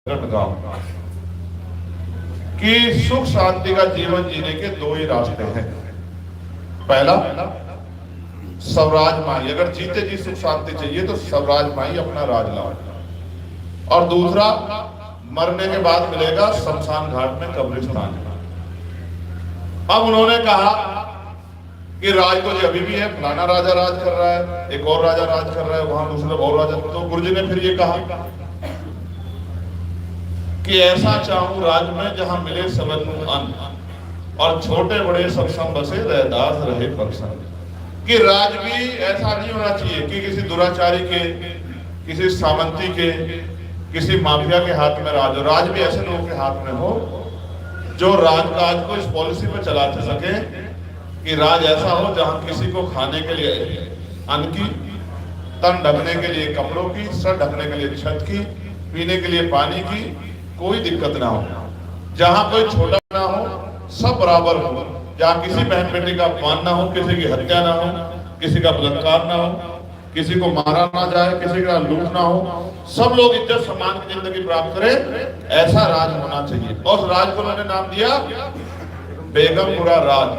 गांव कि सुख शांति का जीवन जीने के दो ही रास्ते हैं। पहला, स्वराज माई, अगर जीते जी सुख शांति चाहिए तो स्वराज माई अपना राज लाओ। और दूसरा, मरने के बाद मिलेगा शमशान घाट में कब्रिस्तान। अब उन्होंने कहा कि राज तो अभी भी है, फलाना राजा राज कर रहा है, एक और राजा राज कर रहा है, वहां दूसरा और राजा। तो गुरुजी ने फिर ये कहा कि ऐसा चाहूं राज में जहां मिले सबनु अन्न, और छोटे बड़े सब सम बसे रहदास रहे प्रसन्न। कि राज भी ऐसा नहीं होना चाहिए कि किसी दुराचारी के, किसी सामंती के, किसी माफिया के हाथ में राज हो। राज भी ऐसे लोगों के हाथ में हो जो राजकाज को इस पॉलिसी पे चलाते सके कि राज ऐसा हो जहां किसी को खाने के लिए अन्न की, तन ढकने के लिए कपड़ों की, सर ढकने के लिए छत की, पीने के लिए पानी की कोई दिक्कत ना हो, जहां कोई छोटा ना हो, सब बराबर हो, जहां किसी बहन बेटी का अपमान ना हो, किसी की हत्या ना हो, किसी का बलात्कार ना हो, किसी को मारा ना जाए, किसी का लूट ना हो, सब लोग इज्जत सम्मान की जिंदगी प्राप्त करें, ऐसा राज होना चाहिए। और उस राज को उन्होंने नाम दिया बेगमपुरा राज।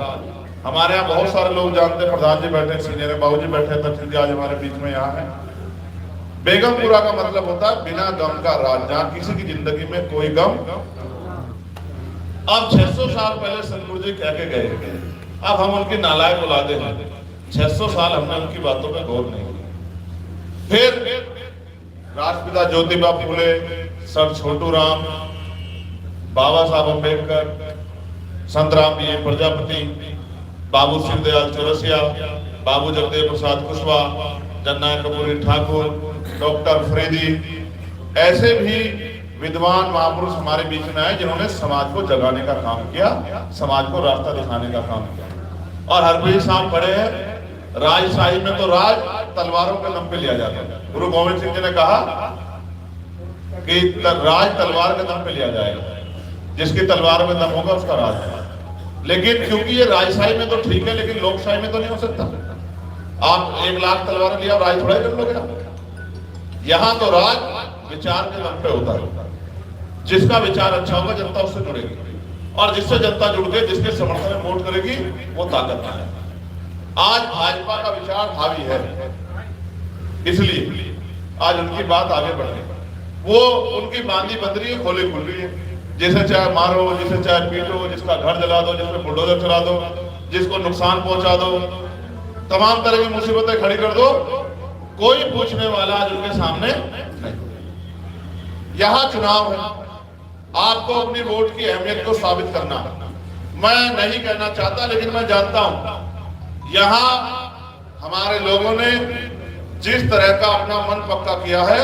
हमारे यहाँ बहुत सारे लोग जानते हैं, प्रधान जी बैठे, सीनियर बाबूजी बैठे, तक्षण जी आज हमारे बीच में यहाँ है। बेगमपुरा का मतलब होता है बिना गम का राज, जहां किसी की जिंदगी में कोई गम। अब 600 साल पहले सतगुरु जी कह के गए, अब हम उनकी नालायक औलादे हैं, 600 साल हमने उनकी बातों पे गौर नहीं किया। फिर राष्ट्रपिता ज्योतिबा फूले, सर छोटू राम, बाबा साहब अम्बेडकर, संत राम जी प्रजापति, बाबू शिवदयाल चौरसिया, बाबू जगदेव प्रसाद कुशवाहा, जननायक कपूरी ठाकुर, डॉक्टर फरीदी, ऐसे भी विद्वान महापुरुष हमारे बीच में आए जिन्होंने समाज को जगाने का काम किया, समाज को रास्ता दिखाने का काम किया। और हरप्रीत साहब बड़े हैं, राजशाही में तो राज तलवारों के दम पे लिया जाता है। गुरु गोविंद सिंह जी ने कहा कि राज तलवार के दम पे लिया जाएगा, जिसकी तलवार में दम होगा उसका राज है। लेकिन क्योंकि ये राजशाही में तो ठीक है, लेकिन लोकशाही में तो नहीं हो सकता। आप 1 लाख तलवार लिया, राज थोड़ा ही कर लोगे आप। यहां तो राज विचार के दम पे होता है, जिसका विचार अच्छा होगा जनता उससे जुड़ेगी, और जिससे जनता जुड़ गई, जिसके समर्थन में वोट करेगी, वो ताकत है। आज भाजपा का विचार हावी है, इसलिए आज उनकी बात आगे बढ़ रही, वो उनकी बांधी बंध रही है, खोली खुल रही है। जिसे चाहे मारो, जिसे चाहे पीटो, जिसका घर जला दो, जिसमें बुलडोजर चला दो, जिसको नुकसान पहुंचा दो, तमाम तरह की मुसीबतें खड़ी कर दो, कोई पूछने वाला आज उनके सामने नहीं। यहां चुनाव है, आपको अपनी वोट की अहमियत को साबित करना है। मैं नहीं कहना चाहता, लेकिन मैं जानता हूं यहां हमारे लोगों ने जिस तरह का अपना मन पक्का किया है,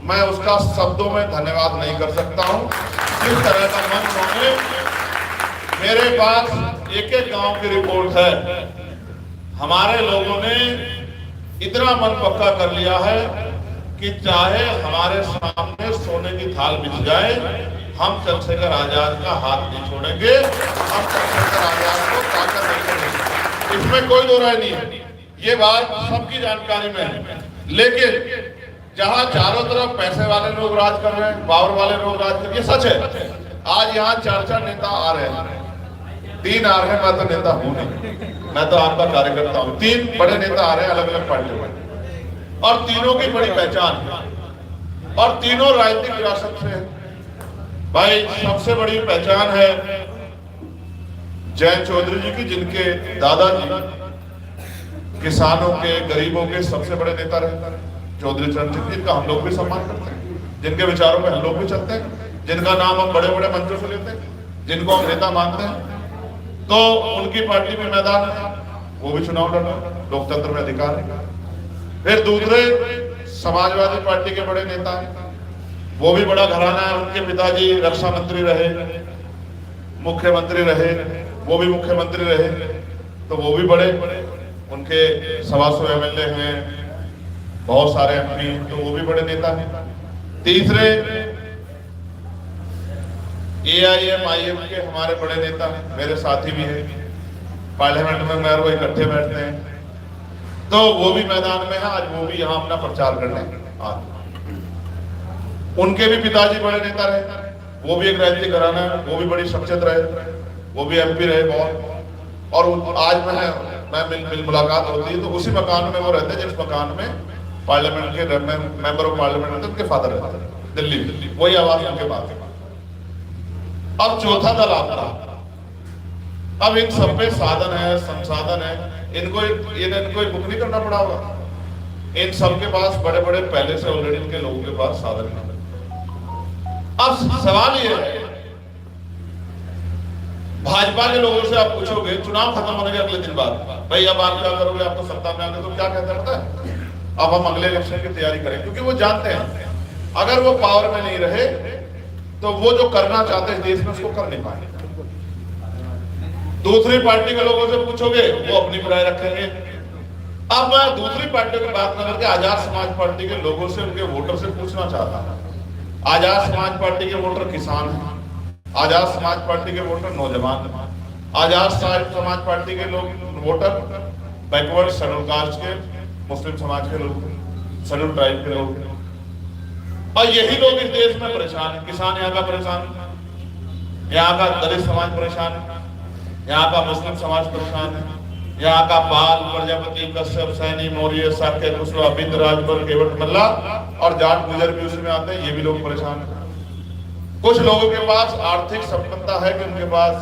मैं उसका शब्दों में धन्यवाद नहीं कर सकता हूं। जिस तरह का मन उन्होंने, मेरे पास एक गांव की रिपोर्ट है, हमारे लोगों ने इतना मन पक्का कर लिया है कि चाहे हमारे सामने सोने की थाल बिछ जाए, हम चंद्रशेखर आजाद का हाथ नहीं छोड़ेंगे, हम चंद्रशेखर आजाद को ताकत नहीं करेंगे। इसमें कोई दो राय नहीं है, ये बात सबकी जानकारी में है। लेकिन जहां चारों तरफ पैसे वाले लोग राज कर रहे हैं, पावर वाले लोग राज कर रहे हैं, ये सच है। आज यहाँ 4 नेता आ रहे हैं, 3 आ रहे हैं, मैं तो नेता हूं नहीं, मैं तो आपका कार्यकर्ता हूं। 3 बड़े नेता आ रहे हैं अलग अलग पार्टियों में, और तीनों की बड़ी पहचान है, और तीनों राजनीतिक विरासत से है। भाई सबसे बड़ी पहचान है जयंत चौधरी जी की, जिनके दादाजी किसानों के, गरीबों के सबसे बड़े नेता रहे, चौधरी चरण सिंह, जिनका हम लोग भी सम्मान करते हैं, जिनके विचारों में हम लोग भी चलते हैं, जिनका नाम हम बड़े बड़े मंचों से लेते हैं, जिनको हम नेता मानते हैं। तो उनकी पार्टी में मैदान है, वो भी चुनाव लड़ रहे हैं, लोकतंत्र में अधिकार है। फिर दूसरे समाजवादी पार्टी के बड़े नेता हैं, वो भी बड़ा घराना है, उनके पिताजी रक्षा मंत्री रहे, मुख्यमंत्री रहे, वो भी मुख्यमंत्री रहे, तो वो भी बड़े, उनके 125 MLA हैं, बहुत सारे MP, तो वो भी बड़े नेता हैं। तीसरे AIM के हमारे बड़े नेता हैं, मेरे साथी भी हैं, पार्लियामेंट में मैं वो इकट्ठे बैठते हैं, तो वो भी मैदान में है। आज वो भी यहाँ अपना प्रचार करने आज उनके भी पिताजी बड़े नेता रहे, वो भी एक राजनीतिक घराना है, वो भी बड़ी शख्सियत रहे, वो भी एमपी रहे बहुत। और आज मैं मुलाकात होती है तो उसी मकान में वो रहते हैं जिस मकान में पार्लियामेंट के मेंबर ऑफ पार्लियामेंट रहते, उनके फादर रहते हैं दिल्ली, वही आवाज उनके पास है। अब चौथा दल आपका, अब इन सब पे साधन है, संसाधन है, इनको बुक नहीं करना पड़ा होगा। इन सब के पास बड़े बड़े पहले से ऑलरेडी इनके लोगों के पास साधन है। अब सवाल ये है, भाजपा के लोगों से आप पूछोगे चुनाव खत्म होने के अगले दिन बाद, भाई अब आप क्या करोगे, आपको सत्ता में आने, तो क्या कहते हैं पता है, अब हम अगले इलेक्शन की तैयारी करें। क्योंकि वो जानते हैं अगर वो पावर में नहीं रहे तो वो जो करना चाहते हैं देश में उसको कर नहीं पाएंगे। दूसरी पार्टी के लोगों से पूछोगे वो अपनी बुराई रखेंगे। अब मैं दूसरी पार्टियों की बात न करके आजाद समाज पार्टी के लोगों से, उनके वोटर से पूछना चाहता हूं। आजाद समाज पार्टी के वोटर किसान हैं, आजाद समाज पार्टी के वोटर नौजवान, आजाद समाज पार्टी के लोग वोटर बैकवर्ड शेड्यूल कास्ट के, मुस्लिम समाज के लोग, शेड्यूल ट्राइब के लोग, और यही लोग इस देश में परेशान है। किसान यहाँ का परेशान है, यहाँ का दलित समाज परेशान है, यहाँ का मुस्लिम समाज परेशान है, यहाँ का पाल, प्रजापति, कश्यप, सैनी, मौर्य, साक्य, कुशवाहा, बिंद, राजभर, केवट, मल्ला और जाट गुजर भी उसमें आते हैं, ये भी लोग परेशान हैं। कुछ लोगों के पास आर्थिक संपन्नता है कि उनके पास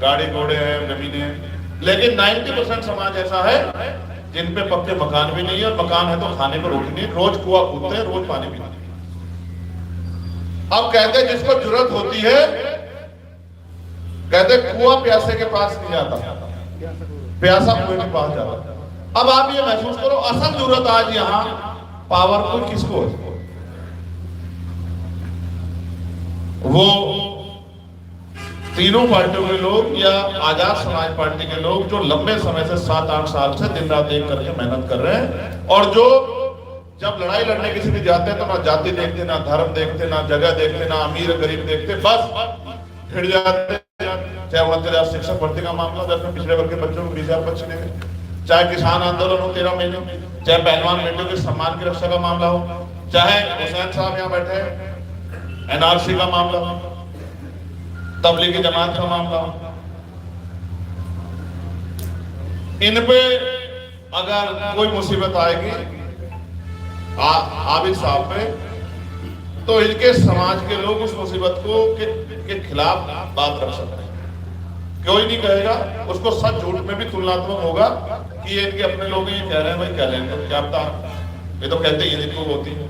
गाड़ी घोड़े हैं, जमीनें हैं, लेकिन 90% समाज ऐसा है जिन पे पक्के मकान भी नहीं है, और मकान है तो खाने को रोटी नहीं, रोज कुआं कूदते हैं, रोज पानी पीते हैं। अब कहते हैं जिसको जरूरत होती है, कहते कुआं प्यासे के पास नहीं जाता, प्यासा कुएं के पास जाता। अब आप ये महसूस करो, असल जरूरत आज यहाँ पावरफुल किसको है? वो तीनों पार्टियों के लोग या आजाद समाज पार्टी के लोग जो लंबे समय से 7-8 साल से दिन रात एक करके मेहनत कर रहे हैं, और जो जब लड़ाई लड़ने किसी भी जाते हैं तो ना जाति देखते, ना धर्म देखते, ना जगह देखते, ना अमीर गरीब देखते, बस भिड़ जाते। चाहे 29,000 शिक्षक भर्ती का मामला, जिसमें पिछड़े वर्ग के बच्चों को 20,000 पद चुने गए, चाहे किसान आंदोलन हो 13 महीने, चाहे पहलवान बेटियों के सम्मान की रक्षा का मामला हो, चाहे हुसैन साहब यहाँ बैठे हैं एनआरसी का मामला हो, तबलीगी जमात का मामला हो, इन पे अगर कोई मुसीबत आएगी आबिद साहब पे, तो इनके समाज के लोग उस मुसीबत को के खिलाफ बात रख सकते हैं। कोई नहीं कहेगा, उसको सच झूठ में भी तुलनात्मक होगा कि ये इनके अपने लोग ये कह रहे हैं, भाई कह लेंगे, क्या पता, ये तो कहते ही इनको होती है,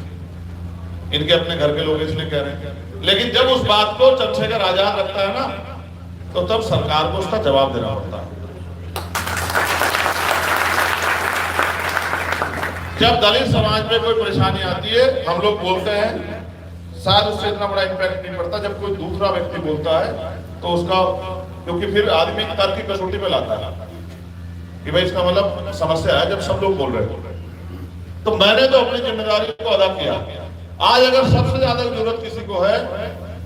इनके अपने घर के लोग इसलिए कह रहे हैं। लेकिन जब उस बात को चंद्रशेखर आजाद रखता है ना, तो तब सरकार को उसका जवाब देना पड़ता है। जब दलित समाज में कोई परेशानी आती है, हम लोग बोलते हैं, शायद उससे इतना बड़ा इम्पैक्ट नहीं पड़ता। जब कोई दूसरा व्यक्ति बोलता है तो उसका, क्योंकि फिर आदमी तर्क की कसौटी पे लाता है कि भाई इसका मतलब समस्या है। जब सब लोग बोल रहे हैं तो मैंने तो अपनी जिम्मेदारी को अदा किया। आज अगर सबसे ज्यादा जरूरत किसी को है,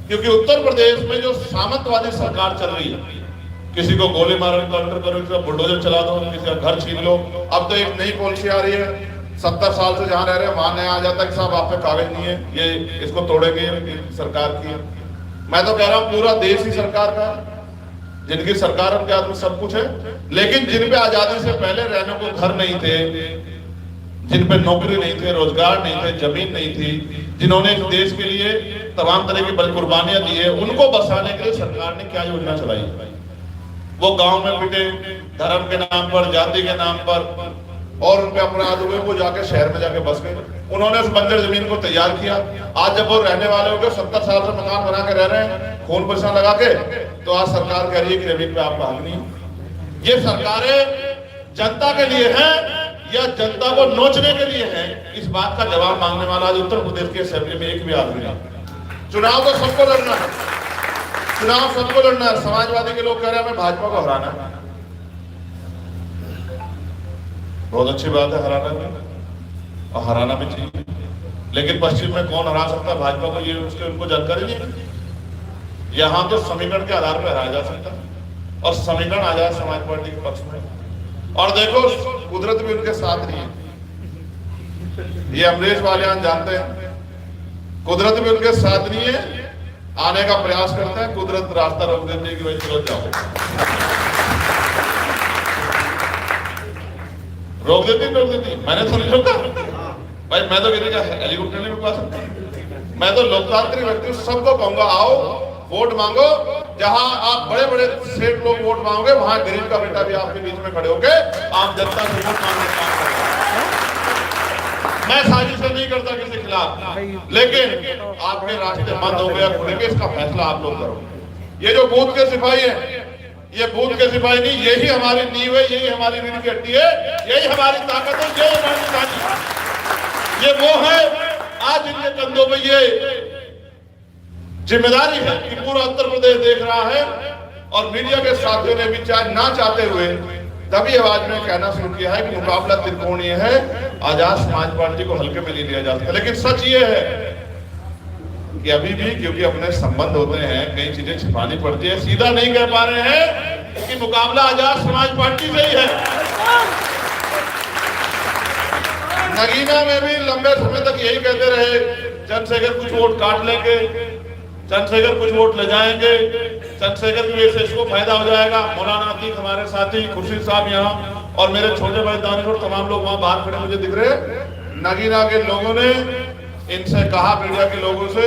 क्योंकि उत्तर प्रदेश में जो सामंतवादी सरकार चल रही है, किसी को गोली मारो, काउंटर करो, किसी को बुलडोजर चला दो, किसी का घर छीन लो। अब तो एक नई पॉलिसी आ रही है, 70 साल से जहां रह रहे हैं वहां नया आ जाता है कि साहब आप पे कागज नहीं है, ये इसको तोड़ेंगे, सरकार की। मैं तो कह रहा हूं पूरा देश ही सरकार का, जिनकी सरकार उनके हाथ में सब कुछ है, लेकिन जिन पे आजादी से पहले रहने को घर नहीं थे, जिन पे नौकरी नहीं थे, रोजगार नहीं थे, जमीन नहीं थी, जिन्होंने इस देश के लिए तमाम तरह की बड़ी कुर्बानियां दी है, उनको बसाने के लिए सरकार ने क्या योजना चलाई। वो गांव में पिटे, धर्म के नाम पर, जाति के नाम पर, और उनपे अपराध हुए, वो जाके शहर में जाके बस गए। उन्होंने उस बंजर जमीन को तैयार किया। आज जब वो रहने वाले हो गए, 70 साल से मकान बना के रह रहे हैं, खून पैसा लगा के, तो आज सरकार कह रही है कि जमीन पे आपका हक नहीं। ये सरकारें जनता के लिए हैं या जनता को नोचने के लिए हैं, इस बात का जवाब मांगने वाला आज उत्तर प्रदेश के असेंबली में एक भी आदमी नहीं। चुनाव तो सबको लड़ना है, चुनाव सबको लड़ना है। समाजवादी के लोग कह रहे हैं हमें भाजपा को हराना है, बहुत अच्छी बात है, हराना भी और हराना भी चाहिए, लेकिन पश्चिम में कौन हरा सकता है भाजपा को, ये उसके उनको जानकारी नहीं। यहाँ तो समीकरण के आधार पर हराया जा सकता है, और समीकरण आजाद समाज पार्टी के पक्ष में। और देखो कुदरत भी उनके साथ नहीं है, ये अमरीश बालियान जानते हैं। कुदरत भी उनके साथ नहीं है, आने का प्रयास करते हैं, कुदरत रास्ता रोक देती है कि भाई चलो जाओ, रोक देती। मैंने तो नहीं रोका भाई, मैं तो किसी का हेलीकॉप्टर नहीं रुकवा सकता। मैं तो लोकतांत्रिक व्यक्ति सबको कहूंगा, आओ वोट मांगो, जहां आप बड़े बड़े सेठ लोग वोट मांगोगे वहां गरीब का बेटा भी आपके बीच में खड़े होके आम जनता से वोट मांगने का काम करेगा। मैं साजिश नहीं करता किसी के खिलाफ, लेकिन आपके रास्ते बंद हो गया खुलेंगे, इसका फैसला आप लोग करो। ये जो बूथ के सिपाही है, ये बूथ के सिपाही नहीं, यही हमारी नींव है, यही हमारी रीढ़ की हड्डी है, यही हमारी ताकत है, यही हमारी निशानी है। ये वो है आज इनके कंधों में ये जिम्मेदारी है कि पूरा उत्तर प्रदेश देख रहा है, और मीडिया के साथियों ने भी चाहे ना चाहते हुए तभी आवाज में कहना शुरू किया है कि मुकाबला त्रिकोणीय है, आजाद समाज पार्टी को हल्के में नहीं लिया जा सकता। लेकिन सच ये है कि अभी भी क्योंकि अपने संबंध होते हैं, कई चीजें छिपानी पड़ती है, सीधा नहीं कह पा रहे हैं कि मुकाबला आजाद समाज पार्टी से ही है। नगीना में भी लंबे समय तक यही कहते रहे, चंद्रशेखर कुछ वोट काट लेंगे, चंद्रशेखर कुछ वोट ले जाएंगे, चंद्रशेखर की वजह से इसको फायदा हो जाएगा। मौलाना अतीक हमारे साथी, खुर्शीद साहब यहाँ, और मेरे छोटे भाई दानिश और तमाम लोग वहां बाहर खड़े मुझे दिख रहे। नगीना के लोगों ने इनसे कहा, मीडिया के लोगों से,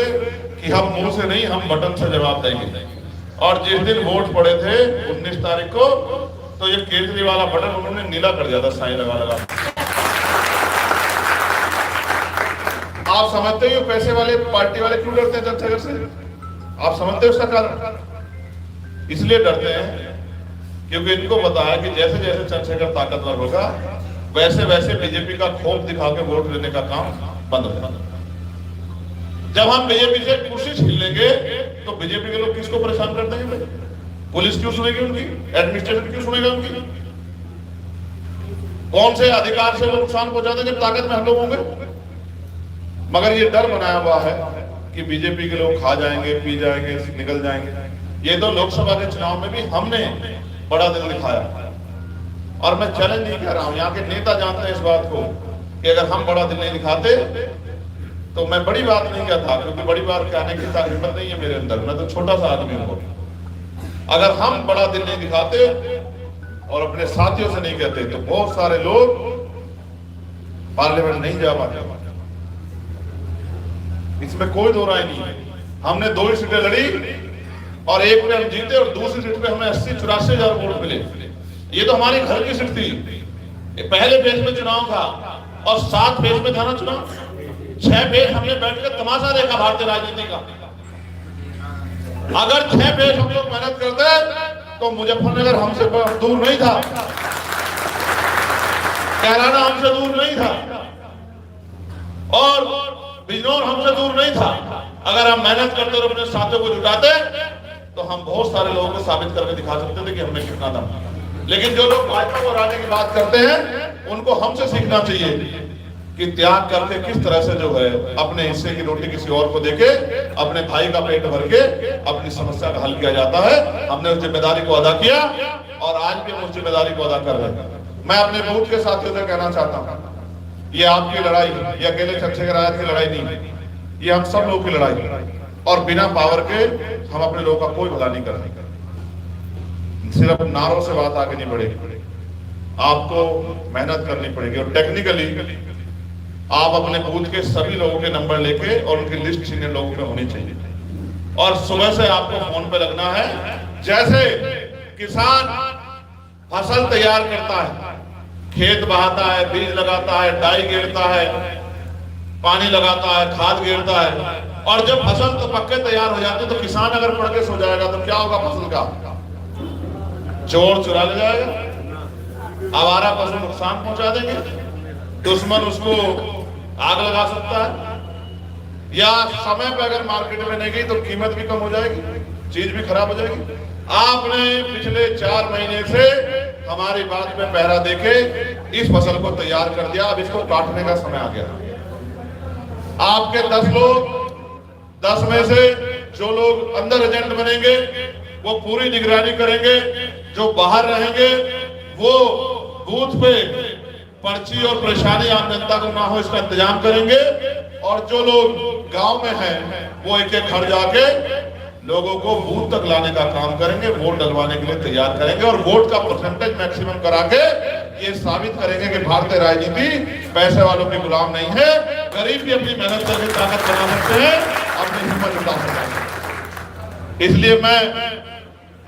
कि हम मुंह से नहीं, हम बटन से जवाब देंगे। और जिस दिन वोट पड़े थे 19 तारीख को, तो ये केजरीवाल वाला बटन उन्होंने नीला कर दिया था, साइन लगा। आप समझते हो पैसे वाले पार्टी वाले क्यों डरते हैं चंद्रशेखर से? आप समझते हो उसका कारण? इसलिए डरते हैं क्योंकि इनको पता है कि जैसे जैसे चंद्रशेखर ताकतवर होगा, वैसे वैसे बीजेपी का खौफ दिखा के वोट लेने का काम बंद हो जाएगा। जब हम बीजेपी से कुर्सी छीन लेंगे तो बीजेपी के लोग किसको परेशान कर देंगे? पुलिस क्यों सुनेगी उनकी? एडमिनिस्ट्रेशन क्यों सुनेगा उनकी? कौन से अधिकार से वो नुकसान पहुंचा देंगे? ताकत में हम लोग होंगे। मगर ये डर बनाया हुआ है कि बीजेपी के लोग खा जाएंगे, पी जाएंगे, निकल जाएंगे। ये तो लोकसभा के चुनाव में भी हमने बड़ा दिल दिखाया, और मैं चैलेंज नहीं कर रहा हूं, यहाँ के नेता जानते हैं इस बात को कि अगर हम बड़ा दिल नहीं दिखाते तो मैं बड़ी बात नहीं कहता, क्योंकि बड़ी बात कहने की हिम्मत नहीं है मेरे अंदर, मैं तो छोटा सा आदमी हूं। अगर हम बड़ा दिल नहीं दिखाते और अपने साथियों से नहीं कहते तो बहुत सारे लोग पार्लियामेंट नहीं जा पाते। इसमें कोई दो राय नहीं है। हमने 2 ही सीटें लड़ी और एक में हम जीते, और दूसरी सीट पे हमें 80-84 हजार वोट मिले। ये तो हमारे घर की सीट थी। पहले फेज में चुनाव था और 7 फेज में था ना चुनाव। 6 फेज हमने बैठकर तमाशा देखा भारतीय राजनीति का। अगर 6 फेज हम लोग मेहनत करते तो मुजफ्फरनगर हमसे दूर नहीं था, कैराना हमसे दूर नहीं था, और बिजनौर हमसे दूर नहीं था। अगर हम मेहनत करते और अपने साथियों को जुटाते तो हम बहुत सारे लोगों को साबित करके दिखा सकते थे कि हमने कितना दम। लेकिन जो लोग भाजपा को हराने की बात करते हैं, उनको हमसे सीखना चाहिए कि त्याग करके किस तरह से जो है अपने हिस्से की रोटी किसी और को देके अपने भाई का पेट भर के अपनी समस्या का हल किया जाता है। हमने उस जिम्मेदारी को अदा किया और आज भी हम उस जिम्मेदारी को अदा कर रहे हैं। मैं अपने बूथ के साथियों से कहना चाहता हूँ, ये आपकी लड़ाई, ये अकेले चंद्रशेखर आजाद की लड़ाई नहीं, ये हम सब लोग की लड़ाई, और बिना पावर के हम अपने लोगों का कोई भला नहीं कर सकते। सिर्फ नारों से बात आगे नहीं बढ़ेगी, आपको मेहनत करनी पड़ेगी, और टेक्निकली आप अपने बूथ के सभी लोगों के नंबर लेके और उनकी लिस्ट सीनियर लोगों पे होनी चाहिए, और सुबह से आपको फोन पे लगना है। जैसे किसान फसल तैयार करता है, खेत बहाता है, बीज लगाता है, डाई गिरता है, पानी लगाता है, खाद गिरता है, और जब फसल तो पक्के तैयार हो जाती है तो किसान अगर पड़ के सो जाएगा तो क्या होगा? फसल का चोर चुरा ले जाएगा, आवारा पशु नुकसान पहुंचा देंगे, दुश्मन उसको आग लगा सकता है, या समय पे अगर मार्केट में नहीं गई तो कीमत भी कम हो जाएगी, चीज भी खराब हो जाएगी। आपने पिछले 4 महीने से हमारी बात में पहरा देके इस फसल को तैयार कर दिया, अब इसको काटने का समय आ गया। आपके 10 लोग, 10 में से जो लोग अंदर एजेंट बनेंगे वो पूरी निगरानी करेंगे, जो बाहर रहेंगे वो बूथ पे पर्ची और परेशानी आम जनता को ना हो इसका इंतजाम करेंगे। और जो लोग गांव में हैं वो एक एक घर जाके लोगों को बूथ तक लाने का काम करेंगे, वोट डलवाने के लिए तैयार करेंगे और वोट का परसेंटेज मैक्सिमम करा के ये साबित करेंगे कि भारतीय राजनीति पैसे वालों के गुलाम नहीं है। गरीब भी अपनी मेहनत करके ताकत बना सकते हैं, अपनी हिम्मत जुटा सकते हैं। इसलिए मैं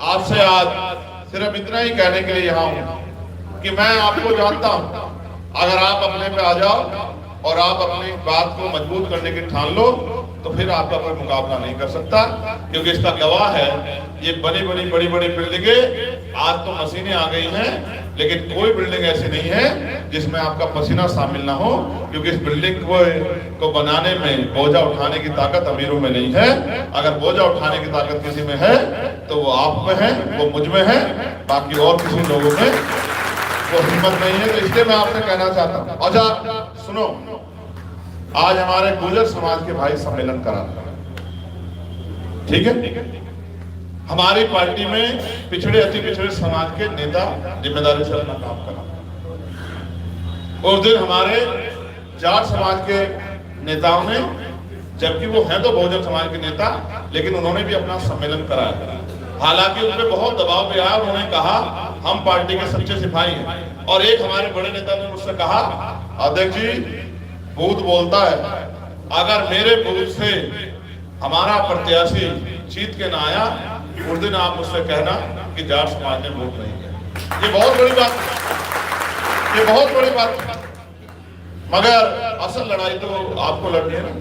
आपसे आज सिर्फ इतना ही कहने के लिए यहाँ हूँ कि मैं आपको जानता हूँ, अगर आप अपने पे आ जाओ और आप अपनी बात को मजबूत करने की ठान लो तो फिर आपका कोई मुकाबला नहीं कर सकता। क्योंकि इसका गवाह है ये बड़ी बड़ी बिल्डिंगें, आज तो मशीनें आ गई हैं लेकिन कोई बिल्डिंग ऐसी नहीं है जिसमें आपका पसीना शामिल ना हो। क्योंकि इस बिल्डिंग को बनाने में बोझा उठाने की ताकत अमीरों में नहीं है। अगर बोझा उठाने की ताकत किसी में है तो वो आप में है, वो मुझ में है, बाकी और किसी लोगों में वो हिम्मत नहीं है। तो इसलिए मैं आपसे कहना चाहता हूँ। अच्छा सुनो, आज हमारे गुर्जर समाज के भाई सम्मेलन करा, ठीक है। हमारी पार्टी में पिछड़े अति पिछड़े समाज के नेता जिम्मेदारी से अपना काम करा। उस दिन हमारे जाट समाज के नेताओं ने, जबकि वो हैं तो बहुजन समाज के नेता, लेकिन उन्होंने भी अपना सम्मेलन कराया। हालांकि उन पे बहुत दबाव भी आया। उन्होंने कहा हम पार्टी के सच्चे सिपाही हैं। और एक हमारे बड़े नेता ने मुझसे कहा, अध्यक्ष जी बूथ बोलता है, अगर मेरे बूथ से हमारा प्रत्याशी जीत के ना आया उस दिन आप मुझसे कहना कि जाट समाज ने वोट नहीं किया। ये बहुत बड़ी बात है, ये बहुत बड़ी बात है। मगर असल लड़ाई तो आपको लड़नी है ना।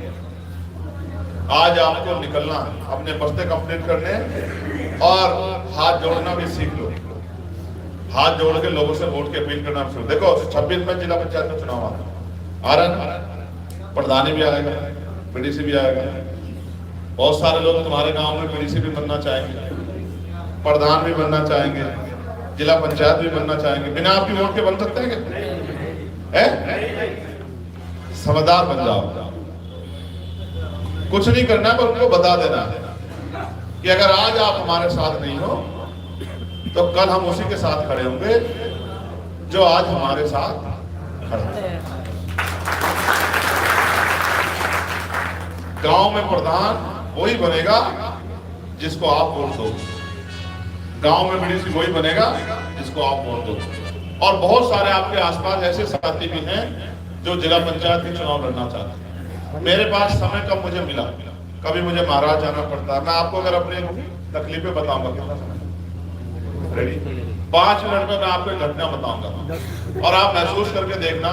आज आपको निकलना है, अपने बस्ते कंप्लीट करने और हाथ जोड़ना भी सीख लो। हाथ जोड़ के लोगों से वोट की अपील करना शुरू। देखो 26 में जिला पंचायत का चुनाव आ रहा है, प्रधानी भी आएगा, पीडीसी भी आएगा। बहुत सारे लोग तुम्हारे गांव में पीडीसी भी बनना चाहेंगे, प्रधान भी बनना चाहेंगे, जिला पंचायत भी बनना चाहेंगे। बिना आपकी वोट के बन सकते हैं क्या? समझदार बन जाओ। कुछ नहीं करना पर उनको बता देना कि अगर आज आप हमारे साथ नहीं हो तो कल हम उसी के साथ खड़े होंगे जो आज हमारे साथ खड़े हैं। गांव में प्रधान वही बनेगा जिसको आप वोट दो, गांव में पीडीसी वही बनेगा जिसको आप वोट दो। और बहुत सारे आपके आसपास ऐसे साथी भी हैं जो जिला पंचायत के चुनाव लड़ना चाहते हैं। मेरे पास समय कब मुझे मिला, कभी मुझे महाराज जाना पड़ता है। मैं आपको अगर अपनी तकलीफें बताऊंगा, कितना समय रेडी, 5 मिनट में मैं आपको एक घटना बताऊंगा और आप महसूस करके देखना।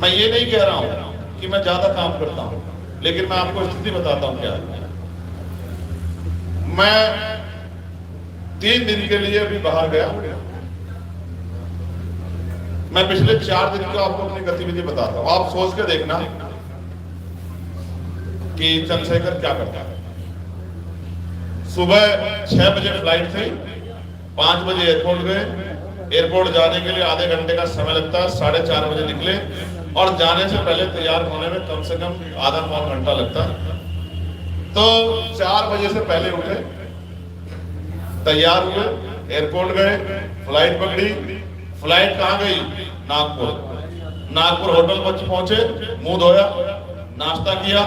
मैं ये नहीं कह रहा हूं कि मैं ज्यादा काम करता हूं, लेकिन मैं आपको स्थिति बताता हूं क्या है। मैं 3 दिन के लिए अभी बाहर गया। मैं पिछले 4 दिन को आपको अपनी गतिविधि बताता हूं, आप सोच के देखना कि चंद्रशेखर क्या करता है। सुबह 6 बजे फ्लाइट थी, 5 बजे एयरपोर्ट गए। एयरपोर्ट जाने के लिए आधे घंटे का समय लगता है, 4:30 बजे निकले और जाने से पहले तैयार होने में कम से कम आधा पौन घंटा लगता है। तो 4 बजे से पहले उठे, तैयार हुए, एयरपोर्ट गए, फ्लाइट पकड़ी। फ्लाइट कहाँ गई? नागपुर। नागपुर होटल पर पहुंचे, मुंह धोया, नाश्ता किया,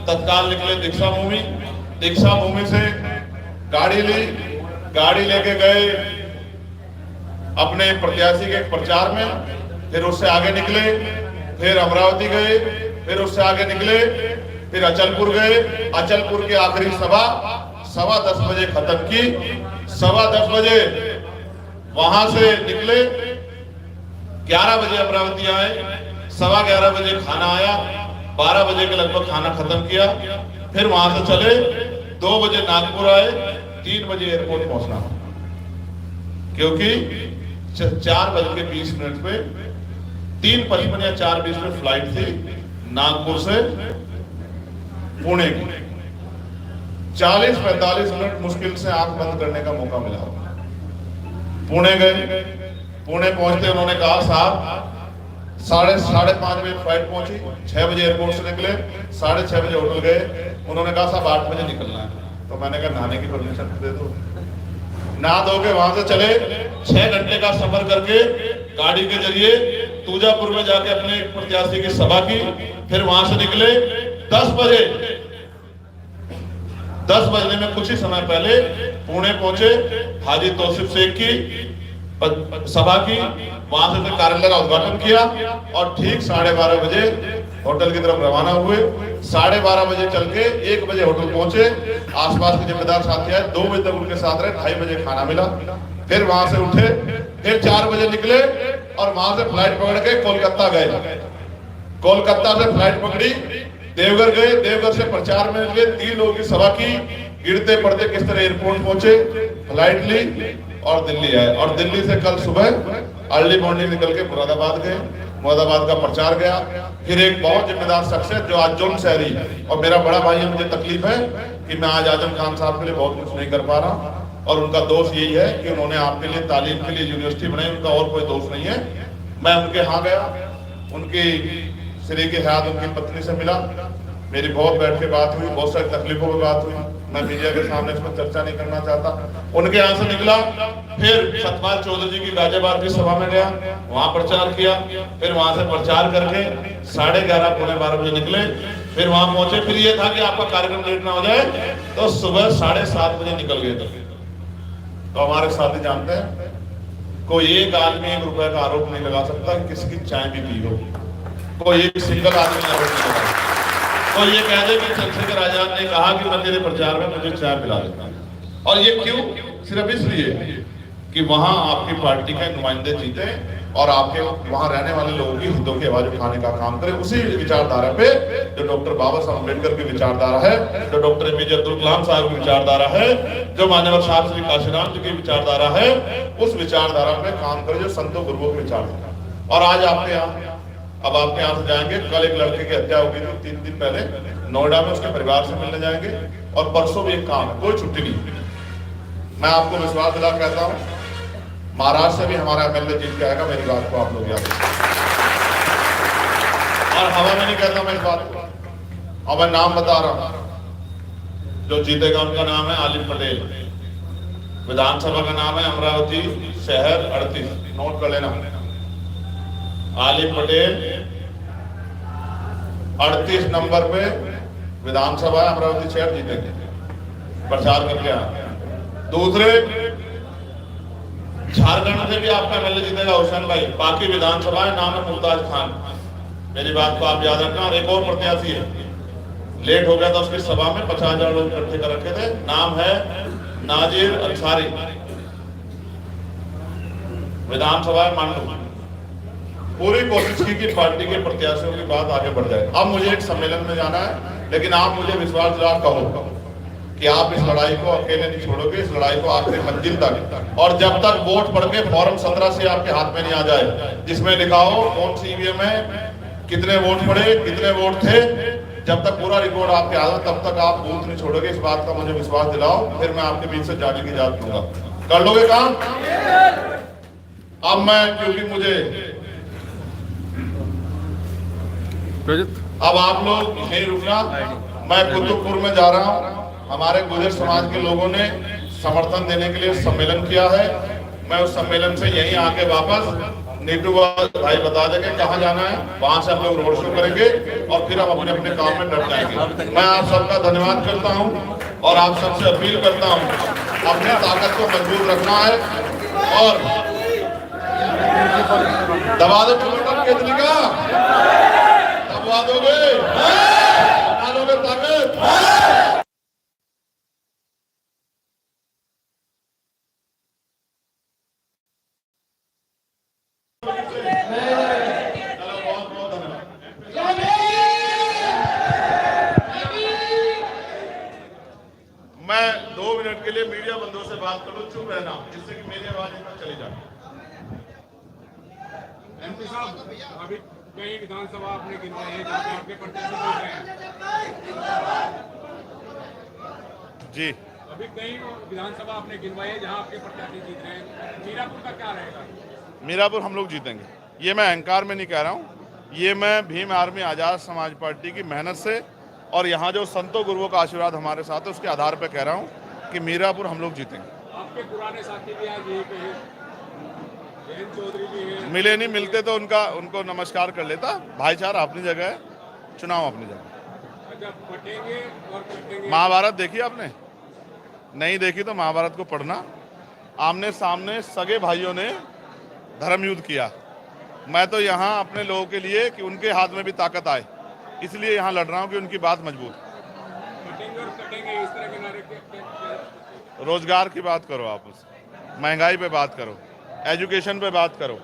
तत्काल निकले दीक्षा भूमि। दीक्षा भूमि से गाड़ी ली, गाड़ी लेके गए अपने प्रत्याशी के प्रचार में। फिर उससे आगे निकले, फिर अमरावती गए, फिर उससे आगे निकले, फिर अचलपुर गए। अचलपुर की आखिरी सभा 10:15 बजे खत्म की। 10:15 बजे वहां से निकले, 11 बजे अमरावती आए, 11:15 बजे खाना आया, 12 बजे के लगभग खाना खत्म किया। फिर वहां से चले, 2 बजे नागपुर आए, 3 बजे एयरपोर्ट पहुंचना, क्योंकि 4:20 पे 3:55 या 4:20 में फ्लाइट थी नागपुर से पुणे की। 40-45 मिनट मुश्किल से आंख बंद करने का मौका मिला। पुणे गए, पुणे पहुंचते उन्होंने कहा साहब 5:30 बजे फ्लाइट पहुंची, 6 बजे एयरपोर्ट से निकले, 6:30 बजे होटल गए। उन्होंने कहा साहब 8 बजे निकलना है। तो मैंने कहा नहाने की परमिशन दे दो। नहा धो के वहां से चले, 6 घंटे का सफर करके गाड़ी के जरिए तूजापुर में जाके अपने प्रत्याशी की सभा की, फिर वहां से निकले 10 बजे, 10 बजने में कुछ ही समय पहले पुणे पहुंचे, हाजी तौसीफ शेख की सभा की, वहां से फिर कार्यालय का उद्घाटन किया और ठीक 12:30 बजे होटल की तरफ रवाना हुए। 12:30 बजे चल के 1 बजे होटल पहुंचे, आसपास के जिम्मेदार साथी आए, 2 बजे तक उनके साथ रहे, 2:30 बजे खाना मिला, फिर वहां से उठे, फिर 4 बजे निकले और वहां से फ्लाइट पकड़ के कोलकाता गए। कोलकाता से फ्लाइट पकड़ी, देवघर गए, देवघर से प्रचार में गए, 3 लोगों की सभा की, गिरते पड़ते किस तरह एयरपोर्ट पहुंचे, फ्लाइट ली और दिल्ली आए। और दिल्ली से कल सुबह अर्ली मॉर्निंग निकल के मुरादाबाद गए, मुरादाबाद का प्रचार गया। फिर एक बहुत जिम्मेदार शख्स है जो आज जोन शहरी, और मेरा बड़ा भाई है, मुझे तकलीफ है कि मैं आज आजम खान साहब के लिए बहुत कुछ नहीं कर पा रहा, और उनका दोष यही है कि उन्होंने आपके लिए तालीम के लिए यूनिवर्सिटी बनाई, उनका और कोई दोष नहीं है। मैं उनके यहाँ गया, उनकी श्री के हयात उनकी पत्नी से मिला, मेरी बहुत बैठ के बात हुई, बहुत सारी तकलीफों में बात हुई, मैं मीडिया के सामने इसमें चर्चा नहीं करना चाहता। उनके यहाँ से निकला, फिर सतपाल चौधरी जी की गाजियाबाद की सभा में गया, वहां प्रचार किया, फिर वहां से प्रचार करके 11:30 पौने 12 बजे निकले, फिर वहां पहुंचे। फिर ये था कि आपका कार्यक्रम लेट ना हो जाए, तो सुबह 7:30 बजे निकल गए थे। तो हमारे साथी जानते हैं, कोई एक आदमी 1 रुपए का आरोप नहीं लगा सकता कि किसी की चाय भी पी हो, कोई एक सिंगल आदमी आरोप नहीं लगा सकता। तो ये कह दे कि चंद्रशेखर आजाद ने कहा कि मैं तेरे प्रचार में मुझे चाय पिला देता हूं, और ये क्यों? सिर्फ इसलिए कि वहां आपकी पार्टी के नुमाइंदे जीते और आपके वहां रहने वाले लोगों की हितों की आवाज उठाने का काम करें। उसी विचारधारा पे जो डॉक्टर बाबा साहब अम्बेडकर की विचारधारा है, जो डॉक्टर APJ अब्दुल कलाम साहब की विचारधारा है, जो मान्यवर साहब श्री काशीराम जी की विचारधारा है, उस विचारधारा पे काम करें जो संतों गुरुओं की विचारधारा। और आज आपके यहाँ, अब आपके यहाँ से जाएंगे, कल एक लड़के की हत्या हो गई थी 3 दिन पहले नोएडा में, उसके परिवार से मिलने जाएंगे, और परसों भी एक काम है, कोई छुट्टी नहीं। मैं आपको विश्वास दिला कहता हूँ, महाराष्ट्र से भी हमारा MLA जीत के आएगा, मेरी बात को आप लोग याद रखें। और हवा में नहीं कहता मैं इस बात को, और मैं नाम बता रहा हूं, जो जीतेगा उनका नाम है आलिम पटेल, विधानसभा का नाम है अमरावती शहर 38, नोट कर लेना, आलिम पटेल 38 नंबर पे विधानसभा अमरावती शहर जीतेंगे, प्रचार करके आए। दूसरे, झारखंड से भी आपका MLA जीतेगा हुसैन भाई, बाकी विधानसभा नाम है मुमताज खान, मेरी बात को आप याद रखना। और एक और प्रत्याशी है, लेट हो गया था उसकी सभा में, 50,000 लोग इकट्ठे कर रखे थे, नाम है नाजिर अंसारी, विधानसभा मांडू। पूरी कोशिश की कि पार्टी के प्रत्याशियों की बात आगे बढ़ जाए। अब मुझे एक सम्मेलन में जाना है, लेकिन आप मुझे विश्वास दिला कहो कि आप इस लड़ाई को अकेले नहीं छोड़ोगे, इस लड़ाई को आखिरी मंजिल तक, और जब तक वोट पड़ के फॉर्म 17 से आपके हाथ में नहीं आ जाए, जिसमें लिखा हो कौन सी EVM है, कितने वोट पड़े, कितने वोट थे, जब तक पूरा रिकॉर्ड आपके हाथ में, तब तक आप बूथ नहीं छोड़ोगे। इस बात का मुझे विश्वास दिलाओ, फिर मैं आपके बीच से जाने की इजाजत दूंगा। कर लोगे काम? अब मैं, क्योंकि मुझे अब आप लोग यहीं रुकना, मैं कुतुबपुर में जा रहा हूं, हमारे गुर्जर समाज के लोगों ने समर्थन देने के लिए सम्मेलन किया है। मैं उस सम्मेलन से यहीं आके वापस नीटू भाई बता देंगे कहाँ जाना है, वहां से हम लोग रोड शो करेंगे और फिर हम अपने अपने काम में डट जाएंगे। मैं आप सबका धन्यवाद करता हूँ और आप सबसे अपील करता हूँ, अपनी ताकत को मजबूत रखना है और दबा दो केजरी का, दबा दोगे, बना लोगे ताकत। मैं 2 मिनट के लिए मीडिया बंधुओं से बात करूं, चुप रहना, जिससे कि मेरी आवाज इतना चली जाए। MP साहब, अभी कई विधानसभा आपने गिनवाई है जहाँ पे आपके प्रत्याशी जीत रहे हैं जी, अभी कई विधानसभा आपने गिनवाई है जहाँ आपके प्रत्याशी जीत रहे हैं, मीरापुर का क्या रहेगा? मीरापुर हम लोग जीतेंगे, ये मैं अहंकार में नहीं कह रहा हूँ, ये मैं भीम आर्मी आज़ाद समाज पार्टी की मेहनत से और यहाँ जो संतों गुरुओं का आशीर्वाद हमारे साथ है उसके आधार पर कह रहा हूँ कि मीरापुर हम लोग जीतेंगे। आपके पुराने साथी भी आज यही पे जयंत चौधरी भी है। मिले नहीं, मिलते तो उनको नमस्कार कर लेता। भाईचारा अपनी जगह है, चुनाव अपनी जगह। अच्छा, बटेंगे और कटेंगे। महाभारत देखी आपने? नहीं देखी तो महाभारत को पढ़ना। आमने सामने सगे भाइयों ने धर्म युद्ध किया। मैं तो यहाँ अपने लोगों के लिए कि उनके हाथ में भी ताकत आए, इसलिए यहाँ लड़ रहा हूँ कि उनकी बात मजबूत। बटेंगे और कटेंगे इस तरह के नारे के रोजगार की बात करो, आप उससे महंगाई पे बात करो, एजुकेशन पे बात करो,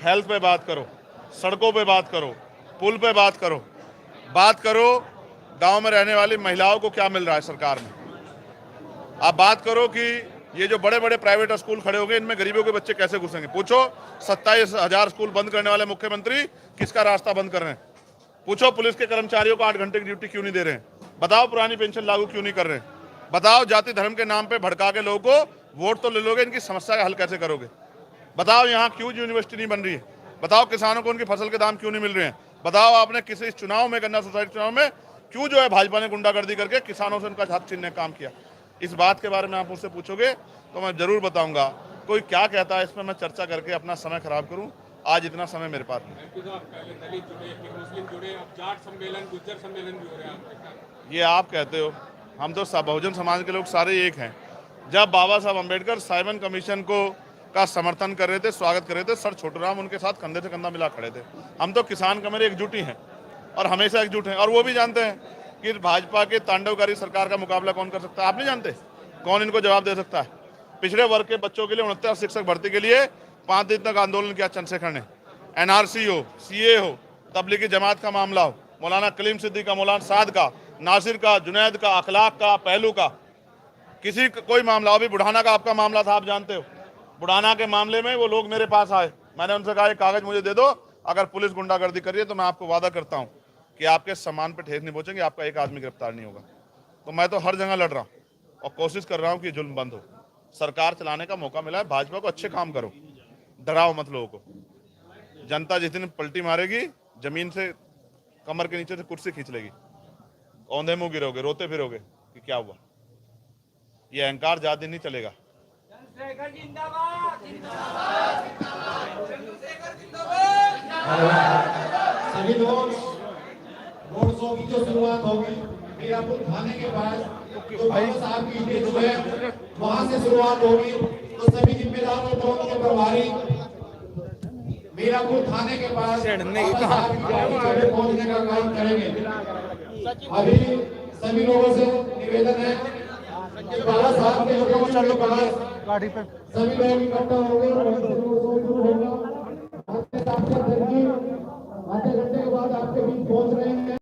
हेल्थ पे बात करो, सड़कों पे बात करो, पुल पे बात करो गांव में रहने वाली महिलाओं को क्या मिल रहा है सरकार में। आप बात करो कि ये जो बड़े बड़े प्राइवेट स्कूल खड़े हो गए, इनमें गरीबों के बच्चे कैसे घुसेंगे। पूछो 27,000 स्कूल बंद करने वाले मुख्यमंत्री किसका रास्ता बंद कर रहे हैं। पूछो पुलिस के कर्मचारियों को 8 घंटे की ड्यूटी क्यों नहीं दे रहे हैं। बताओ पुरानी पेंशन लागू क्यों नहीं कर रहे हैं। बताओ जाति धर्म के नाम पे भड़का के लोगों को वोट तो ले लोगे, इनकी समस्या का हल कैसे करोगे। बताओ यहाँ क्यों यूनिवर्सिटी नहीं बन रही है। बताओ किसानों को उनकी फसल के दाम क्यों नहीं मिल रहे हैं। बताओ आपने किसी चुनाव में, गन्ना सोसाइटी चुनाव में क्यों जो है भाजपा ने गुंडागर्दी करके किसानों से उनका हाथ छीनने का काम किया। इस बात के बारे में आप मुझसे पूछोगे तो मैं जरूर बताऊंगा। कोई क्या कहता है इस पर मैं चर्चा करके अपना समय खराब करूं, आज इतना समय मेरे पास नहीं। पहले दलित जुड़े, फिर मुस्लिम जुड़े, अब जाट सम्मेलन, गुज्जर सम्मेलन भी हो रहा है आपके साथ। ये आप कहते हो, हम तो बहुजन समाज के लोग सारे एक हैं। जब बाबा साहब अम्बेडकर साइमन कमीशन को का समर्थन कर रहे थे, स्वागत कर रहे थे, सर छोटूराम उनके साथ कंधे से कंधा मिला खड़े थे। हम तो किसान कमेटी एकजुट ही हैं और हमेशा एकजुट हैं। और वो भी जानते हैं कि भाजपा के तांडवकारी सरकार का मुकाबला कौन कर सकता है। आप नहीं जानते कौन इनको जवाब दे सकता है। पिछड़े वर्ग के बच्चों के लिए 69 शिक्षक भर्ती के लिए 5 दिन तक आंदोलन किया चंद्रशेखर ने। NRC हो, CA हो, तबलीगी जमात का मामला हो, मौलाना कलीम सिद्दीकी का, मौलाना साद का, नासिर का, जुनैद का, अखलाक का, पहलू का, किसी कोई मामला। अभी बुढ़ाना का आपका मामला था, आप जानते हो। बुढ़ाना के मामले में वो लोग मेरे पास आए, मैंने उनसे कहा एक कागज मुझे दे दो, अगर पुलिस गुंडागर्दी कर रही है तो मैं आपको वादा करता हूँ कि आपके सम्मान पे ठेस नहीं पहुंचेंगे, आपका एक आदमी गिरफ्तार नहीं होगा। तो मैं तो हर जगह लड़ रहा हूँ और कोशिश कर रहा हूँ कि जुल्म बंद हो। सरकार चलाने का मौका मिला है, भाजपा को अच्छे काम करो, डराओ मत लोगों को। जनता जिस दिन पलटी मारेगी, जमीन से कमर के नीचे से कुर्सी खींच लेगी, औंधे मुंह गिरोगे, रोते फिरोगे कि क्या हुआ। ये अहंकार ज्यादा दिन नहीं चलेगा। सभी लोग रोड शो की जो शुरुआत होगी मीरापुर थाने के पास जो बाबा साहब की स्टेज है वहां से शुरुआत होगी। तो सभी जिम्मेदार और के प्रभारी मीरापुर थाने के पास बाबा साहब की गाड़ी पहुंचने का काम करेंगे। अभी सभी लोगों से निवेदन है कि बाबा साहब के लोकेशन के पास गाड़ी पे सभी लोग इकट्ठा होंगे और आधे घंटे के बाद आपके बीच पहुंच